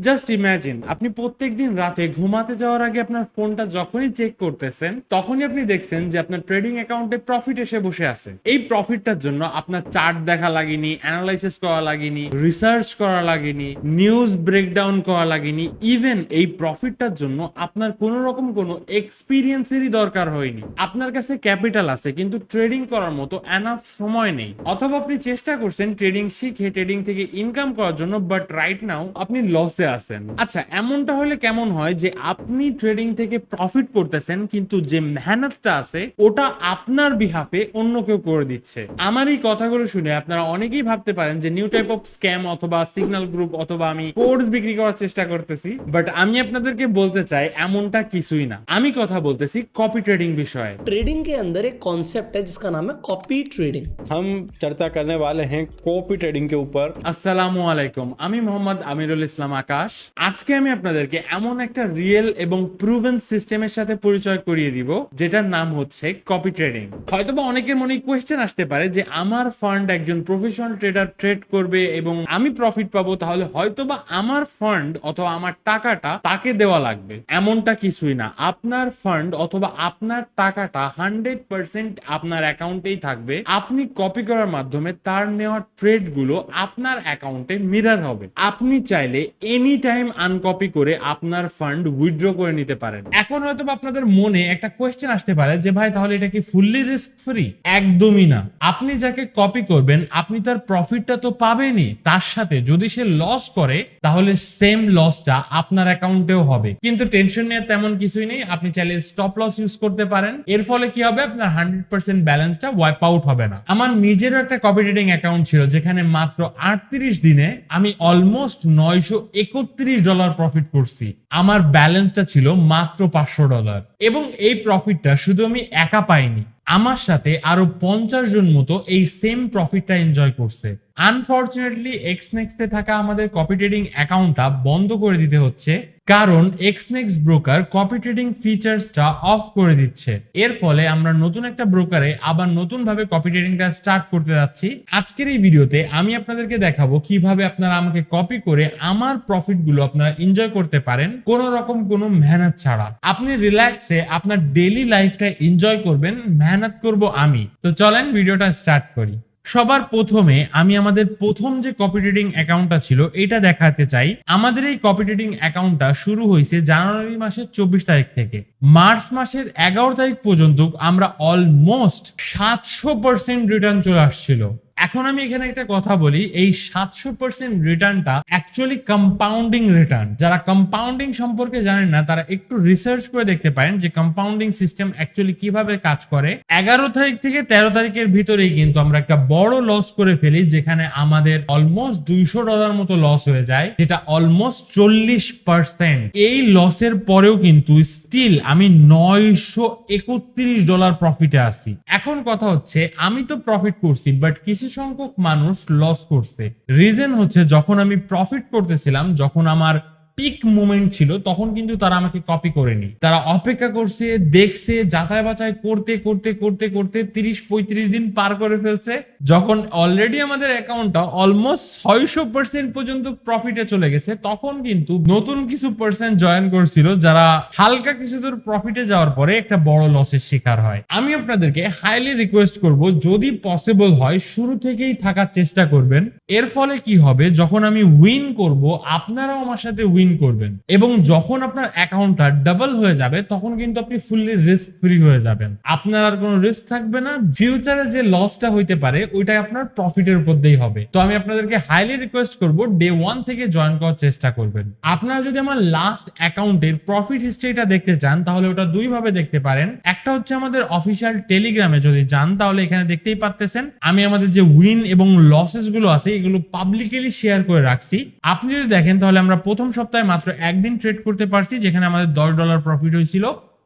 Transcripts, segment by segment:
Just imagine আপনি প্রত্যেকদিন রাতে ঘুমাতে যাওয়ার আগে আপনার ফোনটা যখনই চেক করতেছেন তখনই আপনি দেখছেন যে আপনার ট্রেডিং অ্যাকাউন্টে প্রফিট এসে বসে আছে। এই প্রফিটটার জন্য আপনার চার্ট দেখা লাগেনি, অ্যানালাইসিস করা লাগেনি, রিসার্চ করা লাগেনি, নিউজ ব্রেকডাউন করা লাগেনি, ইভেন এই প্রফিটটার জন্য আপনার কোনো রকম কোনো এক্সপিরিয়েন্সেরই দরকার হয়নি। আপনার কাছে ক্যাপিটাল আছে কিন্তু ট্রেডিং করার মতো এনাফ সময় নেই, অথবা আপনি চেষ্টা করছেন ট্রেডিং শিখে ট্রেডিং থেকে ইনকাম করার জন্য, বাট রাইট নাও আপনি লসে আছেন। আচ্ছা, এমনটা হলে কেমন হয় যে আপনি ট্রেডিং থেকে প্রফিট করতেছেন কিন্তু যে মেহনতটা আছে ওটা আপনার বিহাফে অন্য কেউ করে দিচ্ছে। আমার এই কথাগুলো শুনে আপনারা অনেকেই ভাবতে পারেন যে নিউ টাইপ অফ স্ক্যাম অথবা সিগন্যাল গ্রুপ অথবা আমি কোর্স বিক্রি করার চেষ্টা করতেছি, বাট আমি আপনাদেরকে বলতে চাই এমনটা কিছুই না। আমি কথা বলতেছি কপি ট্রেডিং বিষয়ে। ट्रेडिंग के अंदर एक कॉन्सेप्ट है जिसका नाम है कॉपी ट्रेडिंग। हम चर्चा करने वाले हैं कॉपी ट्रेडिंग के ऊपर। আসসালামু আলাইকুম, আমি মোহাম্মদ আমিরুল ইসলাম আকাশ। আজকে আমি আপনাদেরকে এমন একটা রিয়েল এবং প্রুভেন সিস্টেমের সাথে পরিচয় করিয়ে দিব যেটার নাম হচ্ছে কপি ট্রেডিং। হয়তোবা অনেকের মনে কোয়েশ্চেন আসতে পারে যে আমার ফান্ড একজন প্রফেশনাল ট্রেডার ট্রেড করবে এবং আমি প্রফিট পাবো, তাহলে হয়তোবা আমার ফান্ড অথবা আমার টাকাটা তাকে দেওয়া লাগবে। এমনটা কিছুই না। আপনার ফান্ড অথবা আপনার টাকাটা 100% আপনার অ্যাকাউন্টেই থাকবে। আপনি কপি করার মাধ্যমে তার নেওয়া ট্রেড গুলো আপনার অ্যাকাউন্টে মিরর হবে। আপনি চাইলে এনি টাইম আনকপি করে আপনার ফান্ড উইথড্র করে নিতে পারেন। এখন হয়তো আপনাদের মনে একটা কোয়েশ্চেন আসতে পারে যে ভাই তাহলে এটা কি ফুললি রিস্ক ফ্রি? একদমই না। আপনি যাকে কপি করবেন আপনি তার প্রফিটটা তো পাবেনই, তার সাথে যদি সে লস করে তাহলে সেম লসটা আপনার অ্যাকাউন্টেও হবে। কিন্তু টেনশন নিয়ে তেমন কিছুই নেই। আপনি চাইলে স্টপ লস ইউজ করতে পারেন। এর ফলে কি হবে, আপনার 100% ব্যালেন্সটা ওয়াইপ আউট হবে না। আমার নিজেরও একটা কপি ট্রেডিং অ্যাকাউন্ট ছিল যেখানে মাত্র 38 দিনে আমি অলমোস্ট $931 প্রফিট করছি। আমার ব্যালেন্সটা ছিল মাত্র $500 এবং এই প্রফিটটা শুধু আমি একা পাইনি, আমার সাথে আরো 50 জন মতো এই সেম প্রফিটটা এনজয় করছে। আনফরচুনেটলি এক্সনেক্সে থাকা আমাদের কপি ট্রেডিং অ্যাকাউন্টটা বন্ধ করে দিতে হচ্ছে, কারণ এক্সনেক্স ব্রোকার কপি ট্রেডিং ফিচার্সটা অফ করে দিচ্ছে। এর ফলে আমরা নতুন একটা ব্রোকারে আবার নতুন ভাবে কপি ট্রেডিংটা স্টার্ট করতে যাচ্ছি। আজকের এই ভিডিওতে আমি আপনাদেরকে দেখাবো কিভাবে আপনারা আমাকে কপি করে আমার প্রফিট গুলো আপনারা এনজয় করতে পারেন কোনো রকম কোনো মেহনত ছাড়া। আপনি রিল্যাক্সে আপনার ডেইলি লাইফটা এনজয় করবেন, মেহনত করব আমি। তো চলেন ভিডিওটা স্টার্ট করি। সবার প্রথমে আমি আমাদের প্রথম যে কপি ট্রেডিং অ্যাকাউন্টটা ছিল এটা দেখাতে চাই। আমাদের এই কপি ট্রেডিং অ্যাকাউন্টটা শুরু হয়েছে জানুয়ারি মাসের 24 তারিখ থেকে মার্চ মাসের 11 তারিখ পর্যন্ত আমরা অলমোস্ট 700% রিটার্ন চলে আসছিল। এখন আমি এখানে একটা কথা বলি, এই 700% রিটার্নটা অ্যাকচুয়ালি কম্পাউন্ডিং রিটার্ন। যারা কম্পাউন্ডিং সম্পর্কে জানেন না তারা একটু রিসার্চ করে দেখতে পারেন যে কম্পাউন্ডিং সিস্টেম অ্যাকচুয়ালি কিভাবে কাজ করে। 11 তারিখ থেকে 13 তারিখের ভিতরেই কিন্তু আমরা একটা বড় লস করে ফেলি, যেখানে আমাদের অলমোস্ট $200 মতো লস হয়ে যায়, যেটা অলমোস্ট 40%। এই লসের পরেও কিন্তু স্টিল আমি $931 প্রফিটে আছি। এখন কথা হচ্ছে আমি তো প্রফিট করছি, বাট কিছু সংখ্যক মানুষ লস করছে। রিজন হচ্ছে যখন আমি প্রফিট করতেছিলাম, যখন আমার পিক মুভমেন্ট ছিল, তখন কিন্তু তারা আমাকে কপি করেনি। তারা অপেক্ষা করছে, দেখছে, যাচাই বাছাই করতে করতে করতে করতে 30-35 দিন পার করে ফেলছে। যখন অলরেডি আমাদের অ্যাকাউন্টটা অলমোস্ট 600% পর্যন্ত প্রফিটে চলে গেছে, তখন কিন্তু নতুন কিছু পার্সেন্ট জয়েন করছিল যারা হালকা কিছু দূর প্রফিটে যাওয়ার পরে একটা বড় লসের শিকার হয়। আমি আপনাদেরকে হাইলি রিকোয়েস্ট করব, যদি পসিবল হয় শুরু থেকেই থাকার চেষ্টা করবেন। এর ফলে কি হবে, যখন আমি উইন করব আপনারাও আমার সাথে উইন করবেন, এবং যখন আপনার অ্যাকাউন্টটা ডাবল হয়ে যাবে তখন কিন্তু আপনি ফুললি রিস্ক ফ্রি হয়ে যাবেন। আপনার আর কোনো রিস্ক থাকবে না। ফিউচারে যে লসটা হইতে পারে ওইটা আপনার প্রফিটের উপর দিয়েই হবে। তো আমি আপনাদেরকে হাইলি রিকোয়েস্ট করব ডে 1 থেকে জয়েন করার চেষ্টা করবেন। আপনারা যদি আমার লাস্ট অ্যাকাউন্টের প্রফিট হিস্ট্রিটা দেখতে চান তাহলে ওটা দুই ভাবে দেখতে পারেন। একটা হচ্ছে আমাদের অফিসিয়াল টেলিগ্রামে যদি যান তাহলে এখানে দেখতেই পাচ্ছেন আমি আমাদের যে উইন এবং লসেস গুলো আছে এগুলো পাবলিকলি শেয়ার করে রাখছি। আপনি যদি দেখেন তাহলে আমরা প্রথম সপ্তাহে মাত্র একদিন ট্রেড করতে পারছি, যেখানে আমাদের $10 প্রফিট হয়েছিল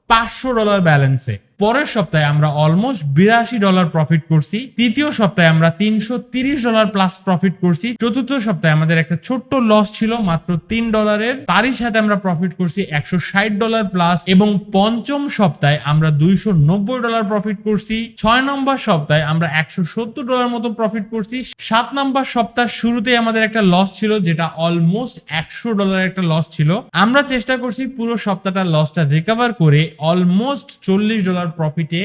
$500 ব্যালেন্সে। পরের সপ্তাহে আমরা অলমোস্ট $82 প্রফিট করছি, তৃতীয় সপ্তাহে আমরা $330 প্লাস প্রফিট করছি, চতুর্থ সপ্তাহে আমাদের একটা ছোট্ট লস ছিল মাত্র $3, তারই সাথে আমরা প্রফিট করছি $160 প্লাস, এবং পঞ্চম সপ্তাহে আমরা $290 প্রফিট করছি, 6 নম্বর সপ্তাহে আমরা $170 মতো প্রফিট করছি, 7 নম্বর সপ্তাহ শুরুতে আমাদের একটা লস ছিল যেটা অলমোস্ট $100 একটা লস ছিল। আমরা চেষ্টা করছি পুরো সপ্তাহটা লসটা রিকভার করে অলমোস্ট $40 প্রফিটে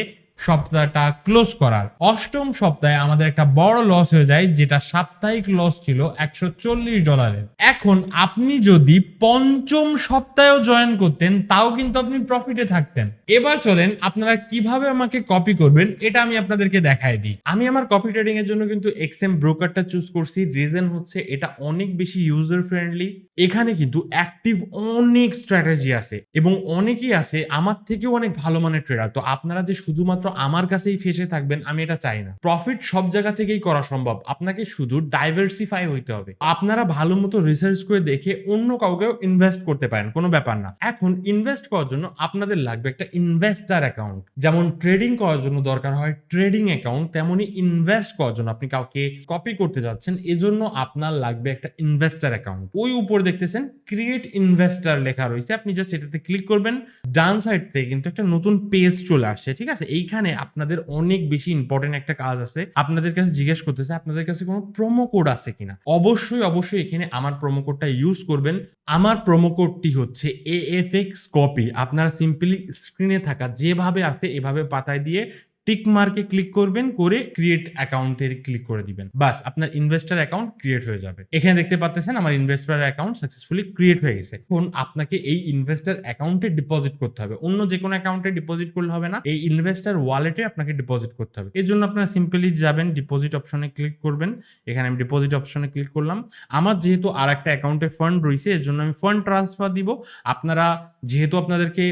সপ্তাহটা ক্লোজ করার। অষ্টম সপ্তাহে আমাদের একটা বড় লস হয়ে যায় যেটা সাপ্তাহিক লস ছিল $140। এখন আপনি যদি পঞ্চম সপ্তাহেও জয়েন করতেন তাও কিন্তু আপনি প্রফিটে থাকতেন। এবার চলেন আপনারা কিভাবে আমাকে কপি করবেন এটা আমি আপনাদেরকে দেখাই দিই। আমি আমার কপি ট্রেডিং এর জন্য কিন্তু এক্সএম ব্রোকারটা চুজ করছি। রিজন হচ্ছে এটা অনেক বেশি ইউজার ফ্রেন্ডলি, এখানে কিন্তু অ্যাক্টিভ অনেক স্ট্র্যাটেজি আছে এবং অনেকেই আছে আমার থেকেও অনেক ভালো মানের ট্রেডার। তো আপনারা যে শুধুমাত্র আমার কাছেই ফেসে থাকবেন আমি এটা চাই না। প্রফিট সব জায়গা থেকেই করা সম্ভব, আপনাকে শুধু ডাইভার্সিফাই হইতে হবে। আপনারা ভালো মতো রিসার্চ করে দেখে অন্য কাউকেও ইনভেস্ট করতে পারেন, কোনো ব্যাপার না। এখন ইনভেস্ট করার জন্য আপনাদের লাগবে একটা ইনভেস্টার অ্যাকাউন্ট। যেমন ট্রেডিং করার জন্য দরকার হয় ট্রেডিং অ্যাকাউন্ট, তেমনি ইনভেস্ট করার জন্য আপনি কাউকে কপি করতে যাচ্ছেন এজন্য আপনার লাগবে একটা ইনভেস্টার অ্যাকাউন্ট। ওই উপরে দেখতেছেন ক্রিয়েট ইনভেস্টার লেখা রয়েছে, আপনি জাস্ট এটাতে ক্লিক করবেন। ডান সাইড থেকে কিন্তু একটা নতুন পেজ চলে আসছে, ঠিক আছে। এইখানে আপনাদের অনেক বেশি ইম্পর্টেন্ট একটা কাজ আছে, আপনাদের কাছে জিজ্ঞেস করতেছে আপনাদের কাছে কোনো প্রোমো কোড আছে কিনা। অবশ্যই এখানে আমার প্রোমো কোডটা ইউজ করবেন। আমার প্রোমো কোডটি হচ্ছে AFX কপি। আপনারা সিম্পলি স্ক্রিনে থাকা যেভাবে আছে এভাবে পাতায় দিয়ে টিক মার্কে ক্লিক করবেন, করে ক্রিয়েট অ্যাকাউন্টে ক্লিক করে দিবেন, বাস আপনার ইনভেস্টর অ্যাকাউন্ট ক্রিয়েট হয়ে যাবে। এখানে দেখতে পাচ্ছেন আমার ইনভেস্টর অ্যাকাউন্ট সাকসেসফুলি ক্রিয়েট হয়ে গেছে। এখন আপনাকে এই ইনভেস্টর অ্যাকাউন্টে ডিপোজিট করতে হবে, অন্য যে কোনো অ্যাকাউন্টে ডিপোজিট করলে হবে না, এই ইনভেস্টর ওয়ালেটে আপনাকে ডিপোজিট করতে হবে। এর জন্য আপনারা সিম্পলি যাবেন ডিপোজিট অপশনে ক্লিক করবেন। এখানে আমি ডিপোজিট অপশনে ক্লিক করলাম। আমার যেহেতু আর একটা অ্যাকাউন্টে ফান্ড রয়েছে এর জন্য আমি ফান্ড ট্রান্সফার দিব। আপনারা যেহেতু আপনাদেরকে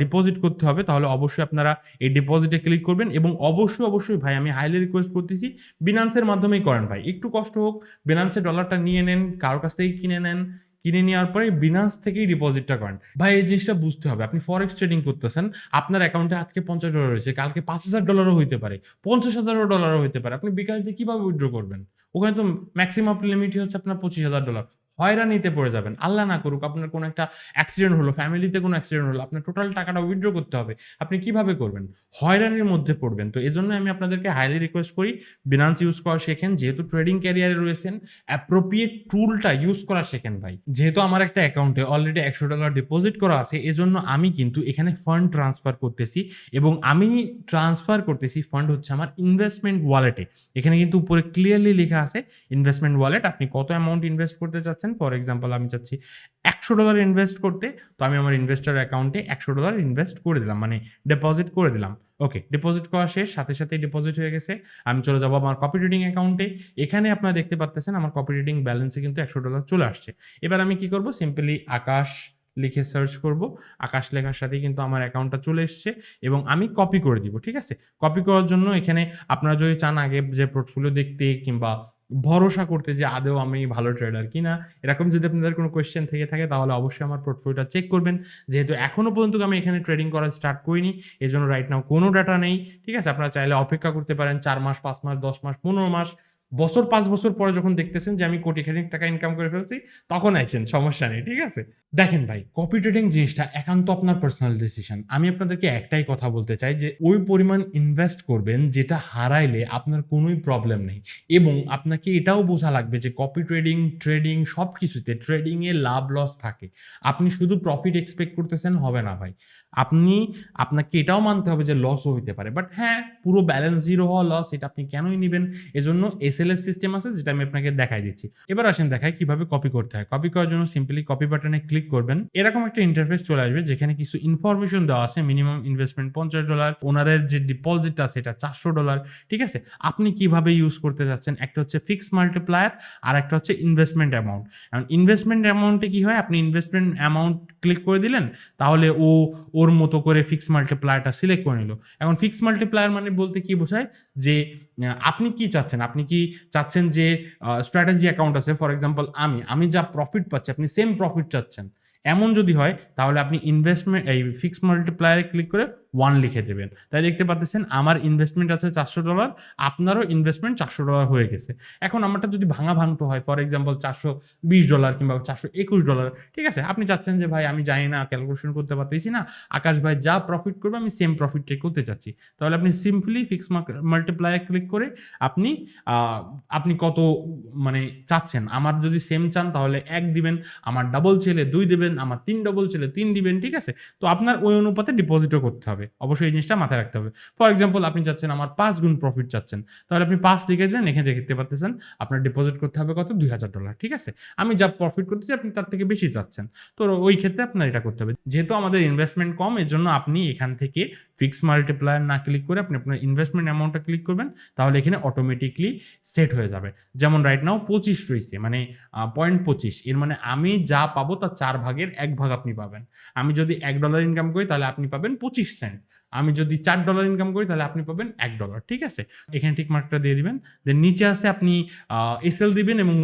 ডিপোজিট করতে হবে তাহলে অবশ্যই আপনারা এই ডিপোজিটে ক্লিক করবেন, এবং অবশ্যই ভাই আমি হাইলি রিকোয়েস্ট করতেছি বিনান্সের মাধ্যমেই করেন ভাই, একটু কষ্ট হোক বিনান্সে ডলারটা নিয়ে নেন, কারোর কাছ থেকে কিনে নেন, কিনে নেওয়ার পরে বিনান্স থেকেই ডিপোজিটটা করেন। ভাই এই জিনিসটা বুঝতে হবে, আপনি ফরেক্স ট্রেডিং করতেছেন, আপনার অ্যাকাউন্টে আজকে $50 রয়েছে, কালকে $5000 হইতে পারে, $50,000 হইতে পারে, আপনি বিকাশ দিয়ে কিভাবে উইথড্র করবেন? ওখানে তো ম্যাক্সিমাম লিমিটই হচ্ছে আপনার $25,000। হয়রানিতে পড়ে যাবেন। আল্লাহ না করুক আপনার কোনো একটা অ্যাক্সিডেন্ট হলো, ফ্যামিলিতে কোনো অ্যাক্সিডেন্ট হলো, আপনার টোটাল টাকাটা উইথড্র করতে হবে, আপনি কিভাবে করবেন? হয়রানির মধ্যে পড়বেন। তো এজন্য আমি আপনাদেরকে হাইলি রিকোয়েস্ট করি বিনান্স ইউজ করা শেখেন। যেহেতু ট্রেডিং ক্যারিয়ারে রয়েছেন, অ্যাপ্রোপ্রিয়েট টুলটা ইউজ করা শেখেন ভাই। যেহেতু আমার একটা অ্যাকাউন্টে অলরেডি $100 ডিপোজিট করা আছে এজন্য আমি কিন্তু এখানে ফান্ড ট্রান্সফার করতেছি, এবং আমি ট্রান্সফার করতেছি ফান্ড হচ্ছে আমার ইনভেস্টমেন্ট ওয়ালেটে। এখানে কিন্তু উপরে ক্লিয়ারলি লেখা আছে ইনভেস্টমেন্ট ওয়ালেট, আপনি কত অ্যামাউন্ট ইনভেস্ট করতে চাচ্ছেন। ফর এক্সাম্পল আমি চাচ্ছি $100 ইনভেস্ট করতে, তো আমি আমার ইনভেস্টার অ্যাকাউন্টে $100 ইনভেস্ট করে দিলাম, মানে ডিপোজিট করে দিলাম। ওকে, ডিপোজিট করা শেষ, সাথে ডিপোজিট হয়ে গেছে। আমি চলে যাবো আমার কপি ট্রেডিং অ্যাকাউন্টে। এখানে আপনারা দেখতে পাচ্ছেন আমার কপি ট্রেডিং ব্যালেন্সে কিন্তু $100 চলে আসছে। এবার আমি কি করব, সিম্পলি আকাশ লিখে সার্চ করব, আকাশ লেখার সাথেই কিন্তু আমার অ্যাকাউন্টটা চলে এসছে এবং আমি কপি করে দিব। ঠিক আছে, কপি করার জন্য এখানে আপনারা যদি চান আগে যে পোর্টফোলিও দেখতে কিংবা ভরসা করতে যে আদৌ আমি ভালো ট্রেডার কিনা, এরকম যদি আপনাদের কোনো কোয়েশ্চেন থেকে থাকে তাহলে অবশ্যই আমার পোর্টফোলিওটা চেক করবেন। যেহেতু এখনো পর্যন্ত আমি এখানে ট্রেডিং করা স্টার্ট করিনি এজন্য রাইট নাও কোনো ডাটা নেই। ঠিক আছে, আপনারা চাইলে অপেক্ষা করতে পারেন 4 মাস, 5 মাস, 10 মাস, 15 মাস, বছর, 5 বছর পরে যখন দেখতেছেন যে আমি কোটিখানিক টাকা ইনকাম করে ফেলছি তখন আইছেন, সমস্যা নেই। ঠিক আছে, দেখেন ভাই কপি ট্রেডিং জিনিসটা একান্ত আপনার পার্সোনাল ডিসিশন। আমি আপনাদেরকে একটাই কথা বলতে চাই যে ওই পরিমাণ ইনভেস্ট করবেন যেটা হারাইলে আপনার কোনোই প্রবলেম নেই, এবং আপনাকে এটাও বোঝা লাগবে যে কপি ট্রেডিং সব কিছুতে ট্রেডিংয়ে লাভ লস থাকে। আপনি শুধু প্রফিট এক্সপেক্ট করতেছেন হবে না ভাই, আপনাকে এটাও মানতে হবে যে লসও হইতে পারে, বাট হ্যাঁ পুরো ব্যালেন্স জিরো হওয়া লস এটা আপনি কেনই নেবেন? এজন্য SLS সিস্টেম আছে যেটা আমি আপনাকে দেখাই দিচ্ছি। এবার আসেন দেখাই কিভাবে কপি করতে হয়। কপি করার জন্য সিম্পলি কপি বাটনে ক্লিক করবেন, এরকম একটা ইন্টারফেস চলে আসবে যেখানে কিছু ইনফরমেশন দেওয়া আছে। মিনিমাম ইনভেস্টমেন্ট $50, ওনাদের যে ডিপোজিট আছে এটা $400। ঠিক আছে, আপনি কিভাবে ইউজ করতে যাচ্ছেন, একটা হচ্ছে ফিক্স মাল্টিপ্লায়ার আর একটা হচ্ছে ইনভেস্টমেন্ট অ্যামাউন্ট। এখন ইনভেস্টমেন্ট অ্যামাউন্টে কি হয়, আপনি ইনভেস্টমেন্ট অ্যামাউন্ট ক্লিক করে দিলেন তাহলে ওর মতো করে ফিক্স মাল্টিপ্লায়ারটা সিলেক্ট করে নিল। এখন ফিক্স মাল্টিপ্লায়ার মানে বলতে কি বোঝায় যে আপনি কি চাচ্ছেন, আপনি কি চাচ্ছেন যে স্ট্র্যাটেজি অ্যাকাউন্ট আছে ফর এক্সাম্পল আমি যা প্রফিট পাচ্ছি আপনি সেম প্রফিট চাচ্ছেন, এমন যদি হয় তাহলে আপনি এই ফিক্স মাল্টিপ্লায়ারে ক্লিক করে 1 লিখে দেবেন। তাই দেখতে পাচ্ছেন আমার ইনভেস্টমেন্ট আছে $400, আপনারও ইনভেস্টমেন্ট $400 হয়ে গেছে। এখন আমারটা যদি ভাঙতে হয়, ফর এক্সাম্পল $420 কিংবা $421, ঠিক আছে? আপনি চাচ্ছেন যে ভাই আমি জানি না, ক্যালকুলেশন করতে পারতেছি না, আকাশ ভাই যা প্রফিট করবে আমি সেম প্রফিটটাই করতে চাচ্ছি। তাহলে আপনি সিম্পলি ফিক্স মাল্টিপ্লায়ার ক্লিক করে আপনি কত মানে চাচ্ছেন। আমার যদি সেম চান তাহলে 1 দিবেন, আমার ডাবল ছেলে 2 দিবেন, আমার 3 ডাবল ছেলে 3 দিবেন, ঠিক আছে? তো আপনার ওই অনুপাতে ডিপোজিটও করতে হবে। অবশ্যই এই জিনিসটা মাথায় রাখতে হবে। ফর এক্সাম্পল আপনি চাচ্ছেন আমার 5 গুণ প্রফিট চাচ্ছেন। তাহলে আপনি 5 লিখে দিলেন, এখানে দেখতে পাচ্ছেন আপনার ডিপোজিট করতে হবে কত? $2000, ঠিক আছে? আমি যা প্রফিট করতেছি আপনি তার থেকে বেশি চাচ্ছেন। তো ওই ক্ষেত্রে আপনার এটা করতে হবে। যেহেতু আমাদের ইনভেস্টমেন্ট কম, এজন্য আপনি এখান থেকে ফিক্স মাল্টিপ্লায়ার না ক্লিক করে আপনি আপনার ইনভেস্টমেন্ট অ্যামাউন্টটা ক্লিক করবেন, তাহলে এখানে অটোমেটিকলি সেট হয়ে যাবে। যেমন রাইট নাও 25 রইছে, মানে 0.25, এর মানে আমি যা পাবো তার 4 ভাগের 1 ভাগ আপনি পাবেন। আমি যদি $1 ইনকাম করি তাহলে আপনি পাবেন 25 সেন্ট। আমি যদি $4 ইনকাম করি তাহলে আপনি পাবেন $1, ঠিক আছে? এখানে টিক মার্কটা দিয়ে দিবেন। দেন নিচে আছে আপনি এসএল দিবেন এবং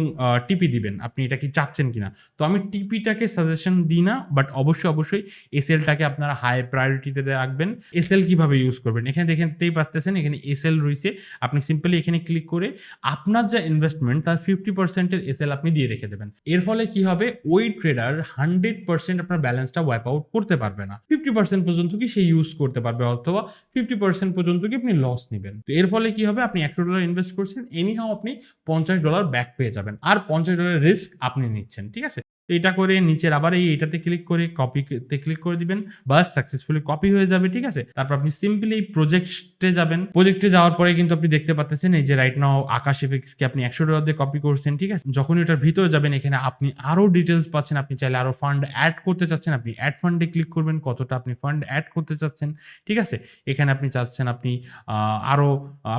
টিপি দিবেন। আপনি এটা কি চাচ্ছেন কিনা? তো আমি টিপিটাকে সাজেশন দিই না, বাট অবশ্যই এসএলটাকে আপনারা হাই প্রায়োরিটিতে রাখবেন। এসএল কিভাবে ইউজ করবেন? এখানে দেখতেই পাচ্ছেন এখানে এসএল রইছে। আপনি সিম্পলি এখানে ক্লিক করে আপনার যা ইনভেস্টমেন্ট তার 50% এর এসএল আপনি দিয়ে রেখে দেবেন। এর ফলে কি হবে? ওই ট্রেডার 100% আপনার ব্যালেন্সটা ওয়াইপ আউট করতে পারবে না। 50% পর্যন্ত কি সে ইউজ করতে পারবে, অথবা 50% পর্যন্ত কি আপনি লস নিবেন। তো এর ফলে কি হবে? আপনি $100 ইনভেস্ট করছেন, এনিহাউ আপনি $50 ব্যাক পেয়ে যাবেন। আর $50 রিস্ক আপনি নিচ্ছেন, ঠিক আছে? তো এটা করে নিচের আবার এইটাতে ক্লিক করে কপিতে ক্লিক করে দিবেন, বাস সাকসেসফুলি কপি হয়ে যাবে, ঠিক আছে? তারপর আপনি সিম্পলি প্রজেক্টে যাবেন। প্রজেক্টে যাওয়ার পরে কিন্তু আপনি দেখতে পাচ্ছেন এই যে রাইট নাও আকাশ এফএক্সকে আপনি $100 দিয়ে কপি করছেন, ঠিক আছে? যখন এটার ভিতরে যাবেন এখানে আপনি আরো ডিটেইলস পাচ্ছেন। আপনি চাইলে আরো ফান্ড অ্যাড করতে চাচ্ছেন, আপনি অ্যাড ফান্ডে ক্লিক করবেন, কতটা আপনি ফান্ড অ্যাড করতে চাচ্ছেন, ঠিক আছে? এখানে আপনি চাচ্ছেন আপনি আরো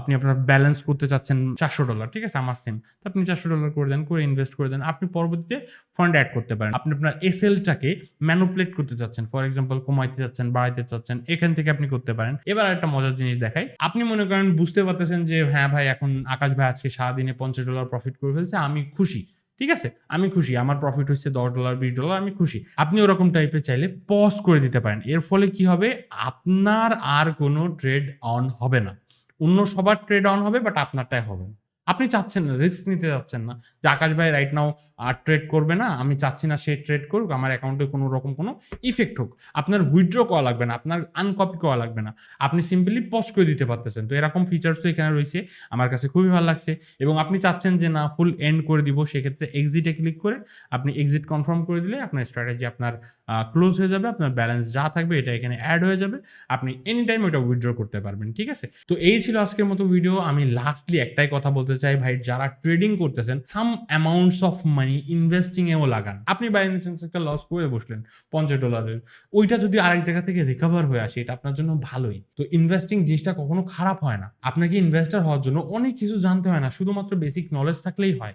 আপনি আপনার ব্যালেন্স করতে চাচ্ছেন $400, ঠিক আছে? আমার সেম। তো আপনি $400 করে দেন, করে ইনভেস্ট করে দেন। আপনি পরবর্তীতে ফান্ড অ্যাড করতে পারেন। আপনি আপনার এসএলটাকে ম্যানিপুলেট করতে চাচ্ছেন, ফর এক্সাম্পল কমাইতে চাচ্ছেন, বাড়াইতে চাচ্ছেন, এখান থেকে আপনি করতে পারেন। এবার একটা মজার জিনিস দেখাই। আপনি মনে করেন বুঝতে পারতেছেন যে হ্যাঁ ভাই, এখন আকাশ ভাই আজকে সারাদিনে $50 প্রফিট করে ফেলছে, আমি খুশি, ঠিক আছে? আমি খুশি, আমার প্রফিট হচ্ছে $10, $20, আমি খুশি। আপনি ওরকম টাইপের চাইলে পজ করে দিতে পারেন। এর ফলে কি হবে? আপনার আর কোনো ট্রেড অন হবে না। অন্য সবার ট্রেড অন হবে, বাট আপনারটাই হবে না। আপনি চাচ্ছেন না, রিস্ক নিতে চাচ্ছেন না যে আকাশ ভাই রাইট নাও ট্রেড করবে না, আমি চাচ্ছি না সে ট্রেড করুক, আমার অ্যাকাউন্টে কোনো রকম কোনো ইফেক্ট হোক। আপনার উইথড্র করা লাগবে না, আপনার আনকপি করা লাগবে না, আপনি সিম্পলি পজ করে দিতে পারতেছেন। তো এরকম ফিচার্সও এখানে রয়েছে, আমার কাছে খুবই ভালো লাগছে। এবং আপনি চাচ্ছেন যে না, ফুল এন্ড করে দিব, সেক্ষেত্রে এক্সিটে ক্লিক করে আপনি এক্সিট কনফার্ম করে দিলে আপনার স্ট্র্যাটেজি আপনার ক্লোজ হয়ে যাবে, আপনার ব্যালেন্স যা থাকবে এটা এখানে অ্যাড হয়ে যাবে, আপনি এনি টাইম ওটা উইথড্র করতে পারবেন, ঠিক আছে? তো এই ছিল আজকের মতো ভিডিও। আমি লাস্টলি একটাই কথা বলতে চাই ভাই, যারা ট্রেডিং করতেছেন সাম অ্যামাউন্টস অফ মানি ইনভেস্টিং এও লাগান। আপনি বাই এনি চান্স একটা লস করে বসলেন $50, ওইটা যদি আরেক জায়গা থেকে রিকভার হয়ে আসে এটা আপনার জন্য ভালোই। তো ইনভেস্টিং জিনিসটা কখনো খারাপ হয় না। আপনাকে ইনভেস্টর হওয়ার জন্য অনেক কিছু জানতে হয় না, শুধুমাত্র বেসিক নলেজ থাকলেই হয়।